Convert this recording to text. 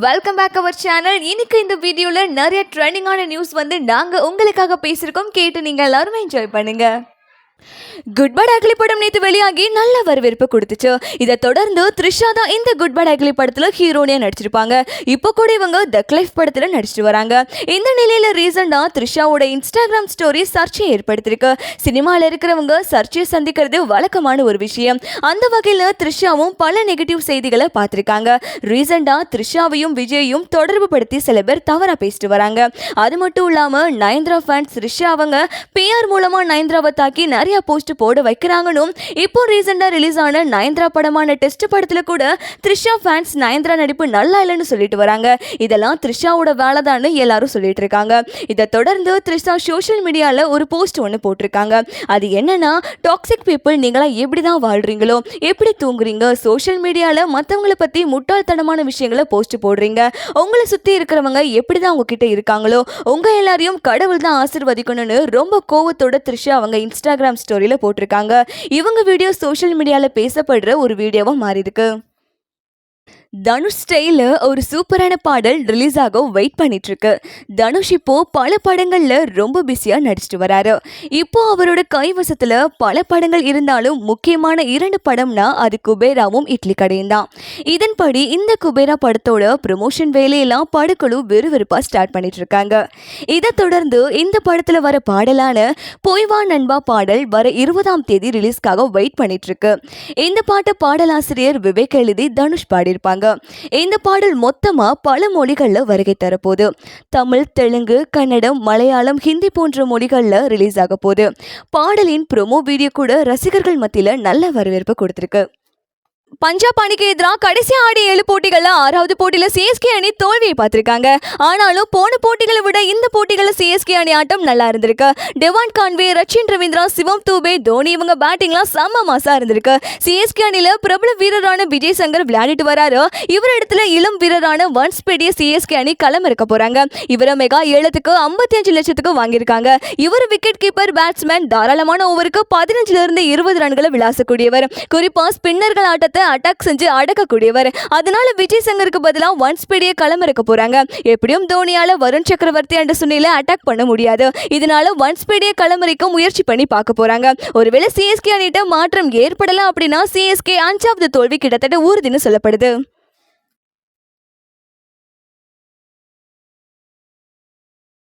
Welcome back our channel. இன்னைக்கு இந்த வீடியோல நிறைய ட்ரெண்டிங்கான நியூஸ் வந்து நாங்க உங்களுக்காக பேசியிருக்கோம். கேட்டு நீங்க எல்லாரும் என்ஜாய் பண்ணுங்க. குட் பட் அக்லி படம் நேற்று வெளியாகி நல்ல வரவேற்பு கொடுத்துச்சு. இதை தொடர்ந்து த்ரிஷா தான் இந்த குட் பட் அக்லி படத்துல ஹீரோனியா நடிச்சிருப்பாங்க. இப்போ கூட இவங்க த கிளைஃப் படத்துல நடிச்சிட்டு வராங்க. இந்த நிலையில ரீசெண்டா த்ரிஷாவோட இன்ஸ்டாகிராம் ஸ்டோரி சர்ச்சையை ஏற்படுத்திருக்கு. சினிமாவில் இருக்கிறவங்க சர்ச்சையை சந்திக்கிறது வழக்கமான ஒரு விஷயம். அந்த வகையில த்ரிஷாவும் பல நெகட்டிவ் செய்திகளை பார்த்திருக்காங்க. ரீசெண்டா த்ரிஷாவையும் விஜயையும் தொடர்பு படுத்தி சில பேர் தவறா பேசிட்டு வராங்க. அது மட்டும் இல்லாம நயன்தாரா ஃபேன்ஸ் த்ரிஷா அவங்க PR மூலமா நயன்தாராவை தாக்கி நிறைய போஸ்ட் போட வைக்கிறாங்கன்னு இப்போ ரீசெண்டா ரிலீஸ் ஆன நயன்தாரா படமான டெஸ்ட் படத்துல கூட த்ரிஷா ஃபேன்ஸ் நயன்தாரா நடிப்பு நல்லா இல்லைன்னு சொல்லிட்டு வராங்க. இதெல்லாம் த்ரிஷாவோட வேலை தான் எல்லாரும் சொல்லிட்டு இருக்காங்க. இதை தொடர்ந்து த்ரிஷா சோஷியல் மீடியால ஒரு போஸ்ட் ஒன்று போட்டிருக்காங்க. அது என்னன்னா, டாக்ஸிக் பீப்புள் நீங்களா எப்படிதான் வாழ்றீங்களோ, எப்படி தூங்குறீங்க, சோஷியல் மீடியால மற்றவங்களை பத்தி முட்டாள்தனமான விஷயங்களை போஸ்ட் போடுறீங்க, உங்களை சுத்தி இருக்கிறவங்க எப்படிதான் உங்ககிட்ட இருக்காங்களோ உங்க எல்லாரையும் கடவுள் தான் ஆசீர்வதிக்கணும்னு ரொம்ப கோவத்தோட த்ரிஷா அவங்க இன்ஸ்டாகிராம் ஸ்டோரியில போட்டிருக்காங்க. இவங்க வீடியோ சோஷியல் மீடியால பேசப்படுற ஒரு வீடியோவா மாறி இருக்கு. தனுஷ் ஸ்டைல ஒரு சூப்பரான பாடல் ரிலீஸ் ஆக வெயிட் பண்ணிட்டு இருக்கு. தனுஷ் இப்போ பல படங்கள்ல ரொம்ப பிஸியா நடிச்சிட்டு வராரு. இப்போ அவரோட கைவசத்துல பல படங்கள் இருந்தாலும் முக்கியமான 2 படம்னா அது குபேராவும் இட்லி கடையும் தான். இதன்படி இந்த குபேரா படத்தோட ப்ரமோஷன் வேலையெல்லாம் படக்குழு விறுவிறுப்பா ஸ்டார்ட் பண்ணிட்டு இருக்காங்க. இதை தொடர்ந்து இந்த படத்துல வர பாடலான பொய்வா நண்பா பாடல் வர 20ஆம் தேதி ரிலீஸ்க்காக வெயிட் பண்ணிட்டு இருக்கு. இந்த பாட்டை பாடலாசிரியர் விவேக் எழுதி தனுஷ் பாடியிருப்பாங்க. இந்த பாடல் மொத்தமா பல மொழிகள்ல வருகை தரப்போகுது. தமிழ், தெலுங்கு, கன்னடம், மலையாளம், ஹிந்தி போன்ற மொழிகள்ல ரிலீஸ் ஆக போகுது. பாடலின் ப்ரோமோ வீடியோ கூட ரசிகர்கள் மத்தியில நல்ல வரவேற்பு கொடுத்திருக்கு. பஞ்சாப் அணிக்கு எதிராக கடைசி ஆடிய 7 போட்டிகளில் 6வது போட்டியில் CSK அணி தோல்வியை பார்த்திருக்காங்க. ஆனாலும் போன போட்டிகளை விட இந்த போட்டிகளில் CSK அணி ஆட்டம் நல்லா இருந்திருக்கு. டெவான் கான்வே, ரச்சின் ரவீந்திரா, சிவம் தூபே, தோனி இவங்க பேட்டிங்லாம் செம்ம மாசா இருந்திருக்கு. CSK அணியில பிரபல வீரரான விஜய் சங்கர் விளையாடிட்டு வராரு. இவர் இடத்துல இளம் வீரரான வன்ஸ் பெடிய CSK அணி களம் இருக்க போறாங்க. இவரை மெகா ஏலத்துக்கு 55 லட்சத்துக்கு வாங்கியிருக்காங்க. இவர் விக்கெட் கீப்பர், பேட்ஸ்மேன், தாராளமான ஓவருக்கு 15 இருந்து 20 ரன்களை விளாசக்கூடியவர். குறிப்பா ஸ்பின்னர்கள் ஆட்டத்தை அட்டாக் செஞ்சு அடக்கக்கூடியவர். அதனால விஜய் சங்கருக்கு பதிலாக ஒன்ஸ் பெரிய களம் இருக்க போறாங்க. எப்படியும் தோனியால வருண் சக்கரவர்த்தி அண்ட் சுனில அட்டாக் பண்ண முடியாது. இதனால ஒன்ஸ் பெரிய களமறிக்க முயற்சி பண்ணி பார்க்க போறாங்க. ஒருவேளை CSK அணிட்ட மாற்றம் ஏற்படலாம் அப்படின்னா CSK 5வது தோல்வி கிட்டத்தட்ட உறுதினு சொல்லப்படுது.